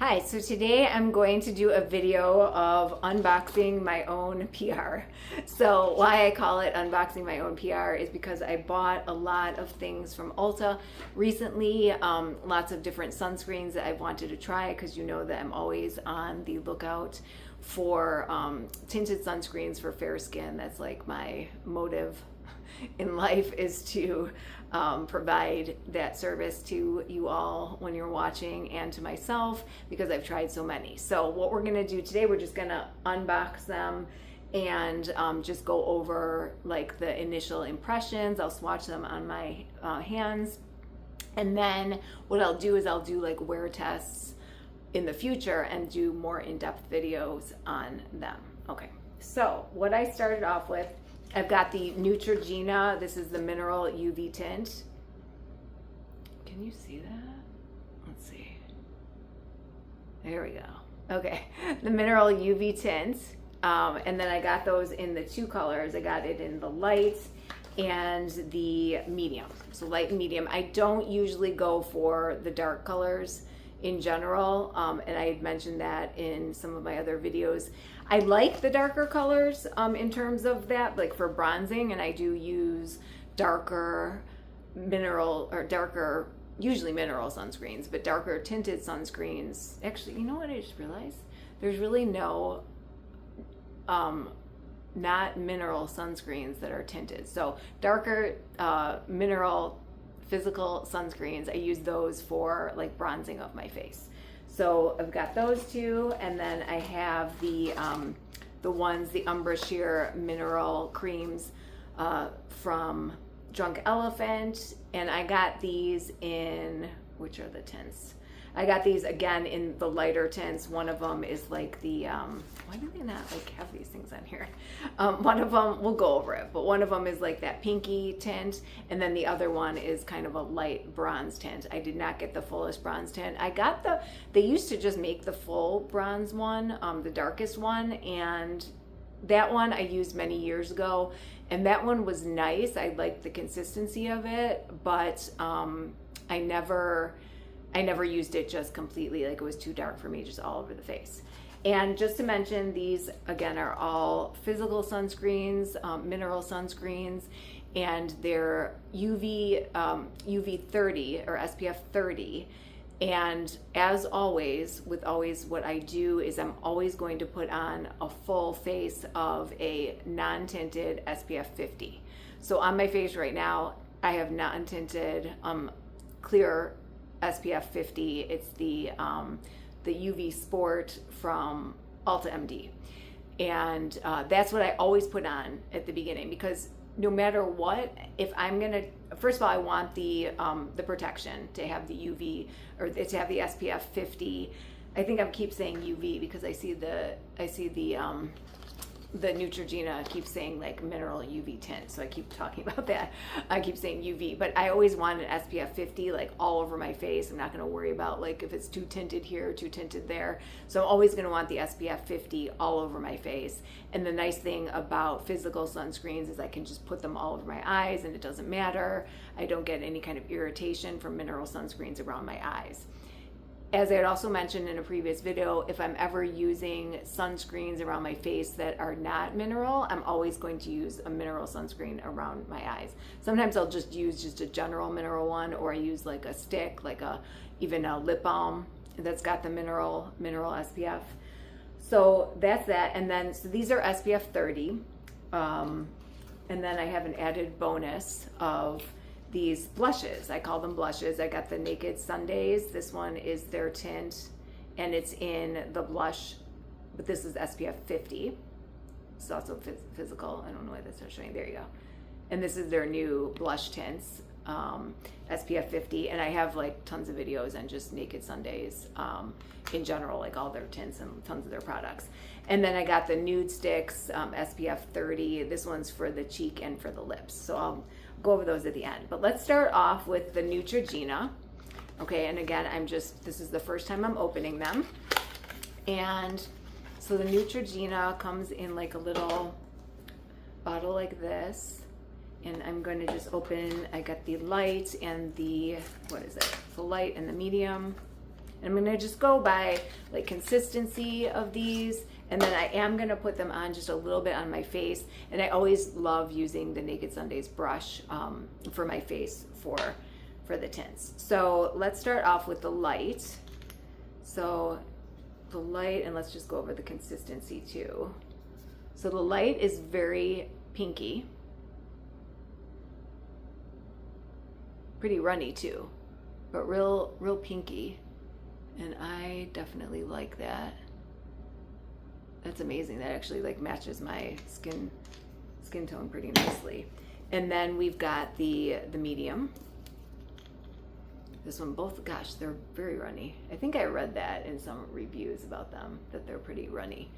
Hi, so today I'm going to do a video of unboxing my own PR. So why I call it unboxing my own PR is because I bought a lot of things from Ulta recently, lots of different sunscreens that I've wanted to try because you know that I'm always on the lookout for tinted sunscreens for fair skin. That's like my motive in life, is to provide that service to you all when you're watching and to myself because I've tried so many. So what we're gonna do today, we're just gonna unbox them and just go over like the initial impressions. I'll swatch them on my hands, and then what I'll do is I'll do like wear tests in the future and do more in-depth videos on them. Okay, so what I started off with, I've got the Neutrogena. This is the mineral UV tint. Can you see that? Let's see. There we go. Okay, the mineral UV tint. And then I got those in the two colors. I got it in the light and the medium. So light and medium. I don't usually go for the dark colors in general, and I had mentioned that in some of my other videos. I like the darker colors in terms of that, like for bronzing, and I do use darker mineral, or darker, usually mineral sunscreens, but darker tinted sunscreens. Actually, you know what I just realized? There's really no not mineral sunscreens that are tinted. So darker mineral physical sunscreens, I use those for like bronzing of my face. So I've got those two, and then I have the ones, the Umbra Sheer mineral creams from Drunk Elephant, and I got these in, which are the tints? I got these again in the lighter tints. One of them is like the, why do they not like have these things on here? One of them, we'll go over it, but one of them is like that pinky tint, and then the other one is kind of a light bronze tint. I did not get the fullest bronze tint. I got they used to just make the full bronze one, the darkest one, and that one I used many years ago, and that one was nice. I liked the consistency of it, but I never used it just completely, like it was too dark for me, just all over the face. And just to mention, these again are all physical sunscreens, mineral sunscreens, and they're UV 30 or SPF 30. And as always, what I do is I'm always going to put on a full face of a non-tinted SPF 50. So on my face right now, I have non-tinted clear SPF 50. It's the UV Sport from Elta MD, and that's what I always put on at the beginning, because no matter what, if I'm gonna, first of all, I want the protection to have the UV, or to have the SPF 50. I think I keep saying UV because I see the Neutrogena keeps saying like mineral UV tint, so I keep talking about that. I keep saying UV, but I always want an SPF 50 like all over my face. I'm not going to worry about like if it's too tinted here, too tinted there. So I'm always going to want the SPF 50 all over my face. And the nice thing about physical sunscreens is I can just put them all over my eyes and it doesn't matter. I don't get any kind of irritation from mineral sunscreens around my eyes. As I had also mentioned in a previous video, if I'm ever using sunscreens around my face that are not mineral, I'm always going to use a mineral sunscreen around my eyes. Sometimes I'll just use just a general mineral one, or I use like a stick, like even a lip balm that's got the mineral SPF. So that's that. And then, so these are SPF 30. And then I have an added bonus of these blushes. I call them blushes. I got the Naked Sundays. This one is their tint, and it's in the blush, but this is SPF 50. It's also physical. I don't know why that's not showing. There you go. And this is their new blush tints, SPF 50. And I have like tons of videos on just Naked Sundays in general, like all their tints and tons of their products. And then I got the Nudestix SPF 30. This one's for the cheek and for the lips. So I'll go over those at the end. But let's start off with the Neutrogena. Okay, and again, this is the first time I'm opening them. And so the Neutrogena comes in like a little bottle like this. And I'm going to just open, I got the light and the, what is it? The light and the medium. And I'm gonna just go by like consistency of these, and then I am gonna put them on just a little bit on my face. And I always love using the Naked Sundays brush for my face for the tints. So let's start off with the light. So the light, and let's just go over the consistency too. So the light is very pinky, pretty runny too, but real pinky, and I definitely like that. That's amazing. That actually like matches my skin tone pretty nicely. And then we've got the medium. This one, both, gosh, they're very runny. I think I read that in some reviews about them, that they're pretty runny.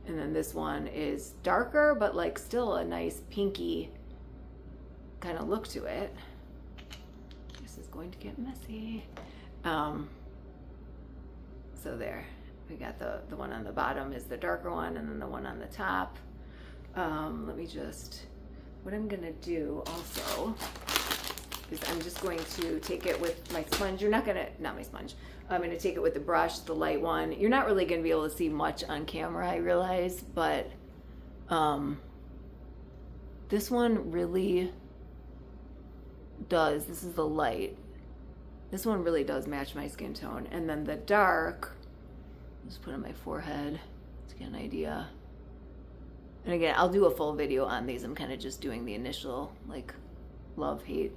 And then this one is darker, but like still a nice pinky kind of look to it. This is going to get messy. So there, we got the one on the bottom is the darker one, and then the one on the top. Let me just, what I'm gonna do also is I'm just going to take it with my sponge. You're not my sponge. I'm gonna take it with the brush, the light one. You're not really gonna be able to see much on camera, I realize, but this one really does, this is the light. This one really does match my skin tone. And then the dark, just put on my forehead to get an idea. And again, I'll do a full video on these. I'm kind of just doing the initial like love, hate.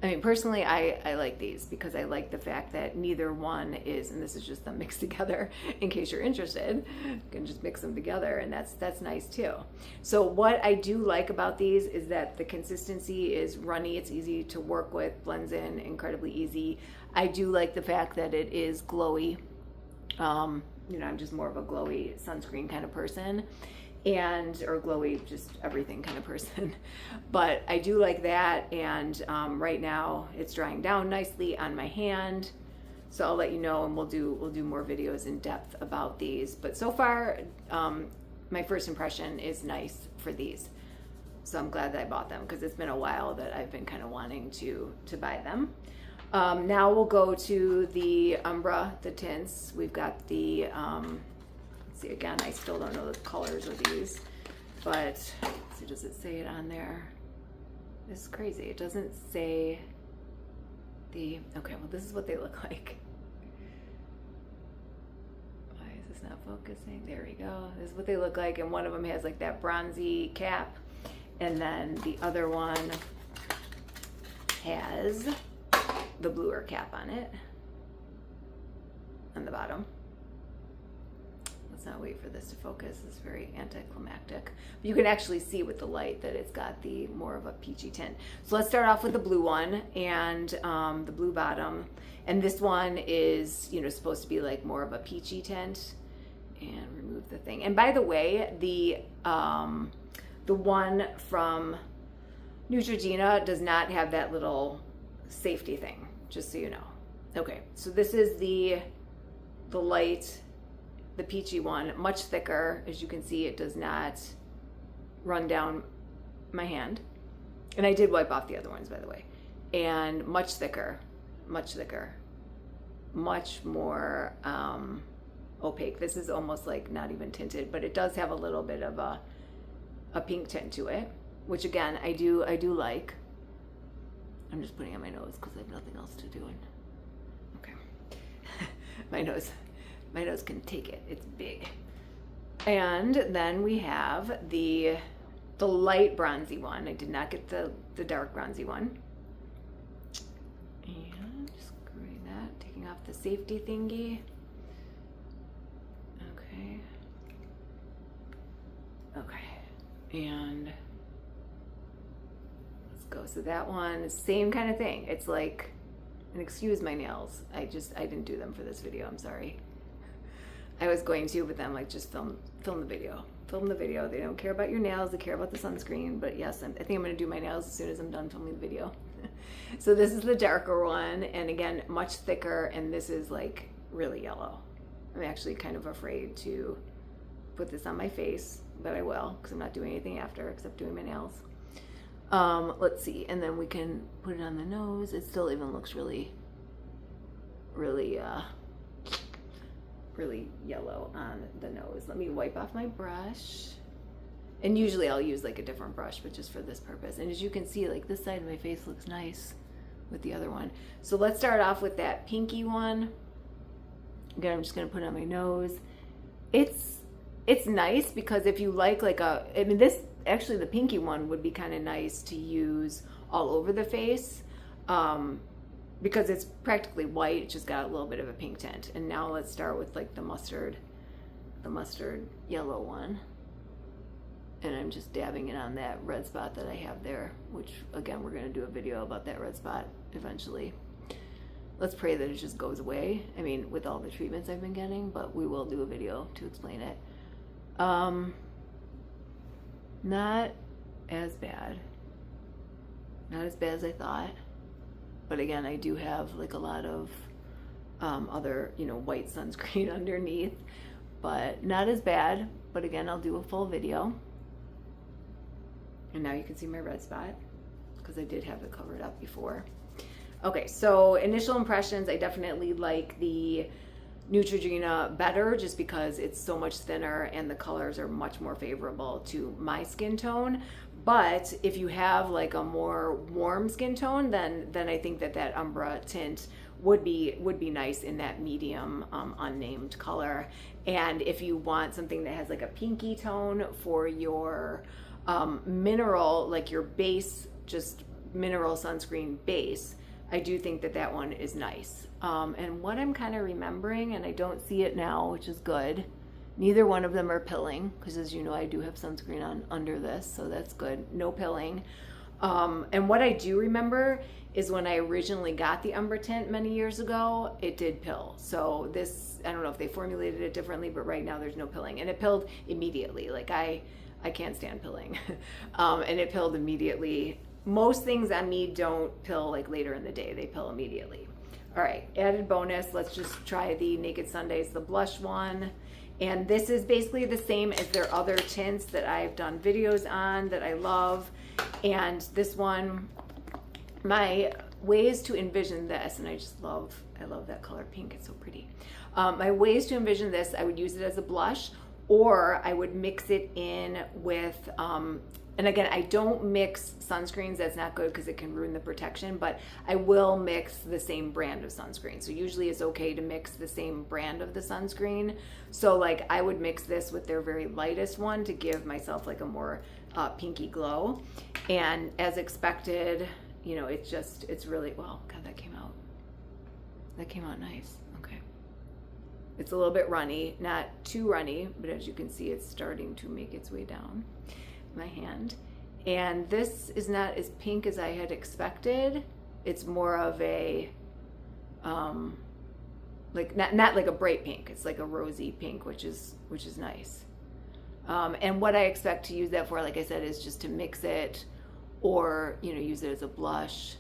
I mean, personally, I like these because I like the fact that neither one is, and this is just them mixed together in case you're interested. You can just mix them together, and that's nice too. So what I do like about these is that the consistency is runny. It's easy to work with, blends in incredibly easy. I do like the fact that it is glowy. You know, I'm just more of a glowy sunscreen kind of person. Or glowy, just everything kind of person. But I do like that, and right now it's drying down nicely on my hand. So I'll let you know, and we'll do more videos in depth about these. But so far, my first impression is nice for these. So I'm glad that I bought them because it's been a while that I've been kind of wanting to buy them. Now we'll go to the Umbra, the tints. We've got the see, again, I still don't know the colors of these, but see, does it say it on there? This is crazy. It doesn't say the, okay, well, this is what they look like. Why is this not focusing? There we go. This is what they look like, and one of them has like that bronzy cap, and then the other one has the bluer cap on it, on the bottom. Let's not wait for this to focus. It's very anticlimactic. But you can actually see with the light that it's got the more of a peachy tint. So let's start off with the blue one and the blue bottom. And this one is, you know, supposed to be like more of a peachy tint. And remove the thing. And by the way, the one from Neutrogena does not have that little safety thing, just so you know. Okay, so this is the light, the peachy one, much thicker. As you can see, it does not run down my hand. And I did wipe off the other ones, by the way. And much thicker, much more opaque. This is almost like not even tinted, but it does have a little bit of a pink tint to it, which again, I do like. I'm just putting it on my nose because I have nothing else to do. Okay. My nose can take it. It's big. And then we have the light bronzy one. I did not get the dark bronzy one. And just screwing that, taking off the safety thingy. Okay. Okay. And let's go. So that one, same kind of thing. It's like, and excuse my nails. I didn't do them for this video. I'm sorry. I was going to, but then I'm like, just film the video. Film the video. They don't care about your nails. They care about the sunscreen. But yes, I think I'm going to do my nails as soon as I'm done filming the video. So this is the darker one. And again, much thicker. And this is like really yellow. I'm actually kind of afraid to put this on my face, but I will because I'm not doing anything after except doing my nails. Let's see. And then we can put it on the nose. It still even looks really really really yellow on the nose. Let me wipe off my brush. And usually I'll use like a different brush, but just for this purpose. And as you can see, like this side of my face looks nice with the other one. So let's start off with that pinky one. Again, I'm just gonna put it on my nose. It's nice because if you like a, I mean this, actually the pinky one would be kind of nice to use all over the face. Because it's practically white, it's just got a little bit of a pink tint. And now let's start with like the mustard yellow one. And I'm just dabbing it on that red spot that I have there, which again, we're gonna do a video about that red spot eventually. Let's pray that it just goes away. I mean, with all the treatments I've been getting, but we will do a video to explain it. Not as bad. Not as bad as I thought. But again, I do have like a lot of other, you know, white sunscreen underneath, but not as bad. But again, I'll do a full video. And now you can see my red spot because I did have it covered up before. Okay, so initial impressions, I definitely like the Neutrogena better just because it's so much thinner and the colors are much more favorable to my skin tone. But if you have like a more warm skin tone, then I think that Umbra tint would be nice in that medium unnamed color. And if you want something that has like a pinky tone for your mineral, like your base, just mineral sunscreen base, I do think that one is nice. And what I'm kind of remembering, and I don't see it now, which is good, neither one of them are pilling, because as you know, I do have sunscreen on under this, so that's good. No pilling. And what I do remember is when I originally got the Umbra tint many years ago, it did pill. So this, I don't know if they formulated it differently, but right now there's no pilling. And it pilled immediately. Like I can't stand pilling. And it pilled immediately. Most things on me don't pill like later in the day. They pill immediately. All right, added bonus, let's just try the Naked Sundays, the blush one. And this is basically the same as their other tints that I've done videos on that I love. And this one, my ways to envision this, and I love that color pink, it's so pretty. My ways to envision this, I would use it as a blush, or I would mix it in with, and again, I don't mix sunscreens, that's not good because it can ruin the protection, but I will mix the same brand of sunscreen. So usually it's okay to mix the same brand of the sunscreen. So like I would mix this with their very lightest one to give myself like a more pinky glow. And as expected, you know, it's really, well, God, that came out nice. Okay. It's a little bit runny, not too runny, but as you can see, it's starting to make its way down my hand. And this is not as pink as I had expected. It's more of a like not like a bright pink. It's like a rosy pink, which is nice. And what I expect to use that for, like I said, is just to mix it, or you know, use it as a blush.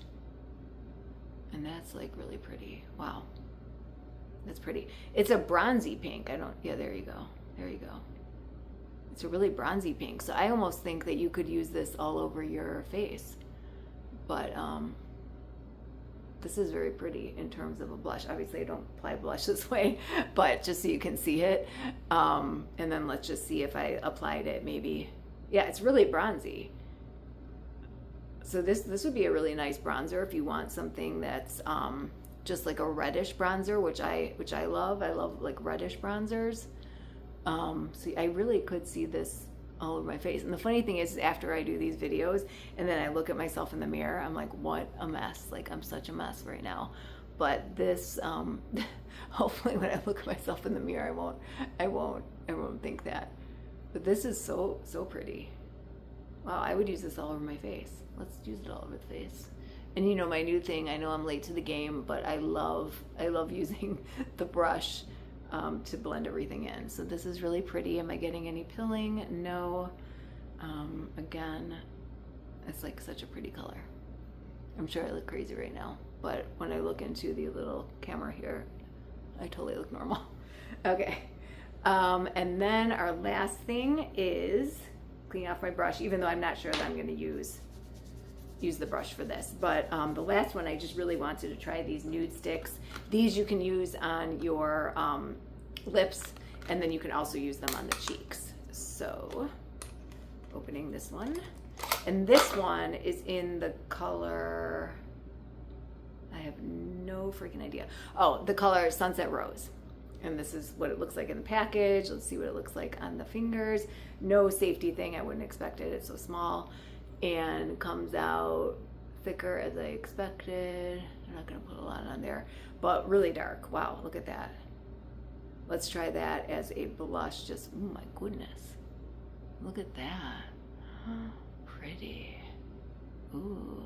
And that's like really pretty. Wow, that's pretty. It's a bronzy pink. Yeah, there you go. There you go. It's a really bronzy pink, so I almost think that you could use this all over your face. But this is very pretty in terms of a blush. Obviously, I don't apply blush this way, but just so you can see it. And then let's just see if I applied it maybe. Yeah, it's really bronzy. So this would be a really nice bronzer if you want something that's just like a reddish bronzer, which I love. I love like reddish bronzers. So I really could see this all over my face. And the funny thing is after I do these videos and then I look at myself in the mirror, I'm like, what a mess. Like I'm such a mess right now. But this, hopefully when I look at myself in the mirror, I won't think that. But this is so pretty. Wow, I would use this all over my face. Let's use it all over the face. And you know, my new thing, I know I'm late to the game, but I love using the brush to blend everything in. So this is really pretty. Am I getting any pilling? No. Again, it's like such a pretty color. I'm sure I look crazy right now, but when I look into the little camera here, I totally look normal. Okay. And then our last thing is cleaning off my brush, even though I'm not sure that I'm going to use use the brush for this. But the last one, I just really wanted to try these Nudestix. These you can use on your lips, and then you can also use them on the cheeks. So opening this one, and this one is in the color, I have no freaking idea. Oh, the color Sunset Rose. And this is what it looks like in the package. Let's see what it looks like on the fingers. No safety thing, I wouldn't expect it. It's so small and comes out thicker as I expected. I'm not gonna put a lot on there, but really dark. Wow, look at that. Let's try that as a blush. Just, oh my goodness. Look at that. Pretty. Ooh.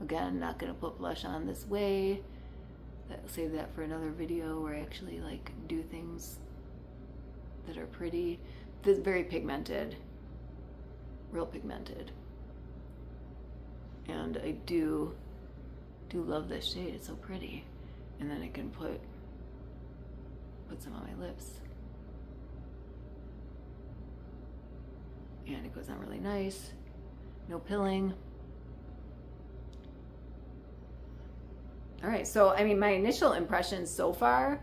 Again, not gonna put blush on this way. Save that for another video where I actually like do things that are pretty. This is very pigmented, real pigmented, and I do love this shade. It's so pretty. And then I can put some on my lips, and it goes on really nice. No pilling. All right, so I mean, my initial impression so far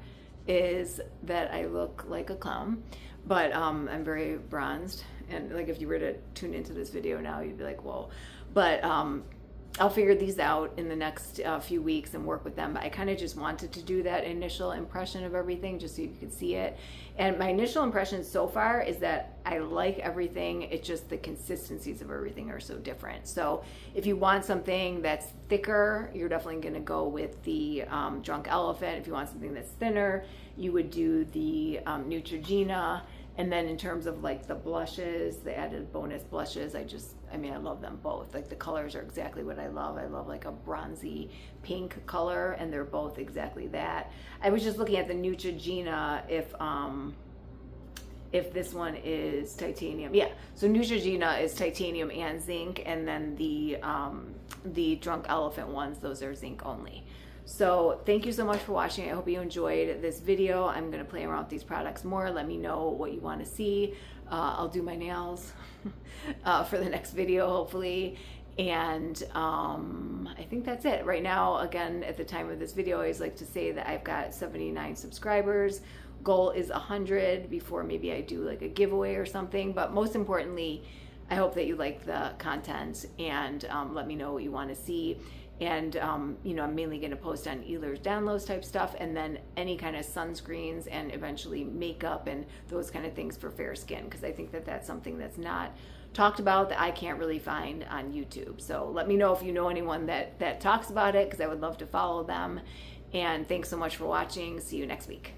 is that I look like a clown, but I'm very bronzed, and like if you were to tune into this video now, you'd be like, whoa. But I'll figure these out in the next few weeks and work with them. But I kind of just wanted to do that initial impression of everything just so you could see it. And my initial impression so far is that I like everything. It's just the consistencies of everything are so different. So if you want something that's thicker, you're definitely going to go with the Drunk Elephant. If you want something that's thinner, you would do the Neutrogena. And then in terms of like the blushes, the added bonus blushes, I mean, I love them both. Like the colors are exactly what I love. I love like a bronzy pink color, and they're both exactly that. I was just looking at the Neutrogena if this one is titanium. Yeah, so Neutrogena is titanium and zinc, and then the Drunk Elephant ones, those are zinc only. So thank you so much for watching. I hope you enjoyed this video. I'm going to play around with these products more. Let me know what you want to see. I'll do my nails for the next video, hopefully. And I think that's it. Right now, again, at the time of this video, I always like to say that I've got 79 subscribers. Goal is 100 before maybe I do like a giveaway or something. But most importantly, I hope that you like the content, and let me know what you want to see. And, you know, I'm mainly going to post on Ehlers Danlos type stuff, and then any kind of sunscreens and eventually makeup and those kind of things for fair skin, because I think that that's something that's not talked about that I can't really find on YouTube. So let me know if you know anyone that talks about it, because I would love to follow them. And thanks so much for watching. See you next week.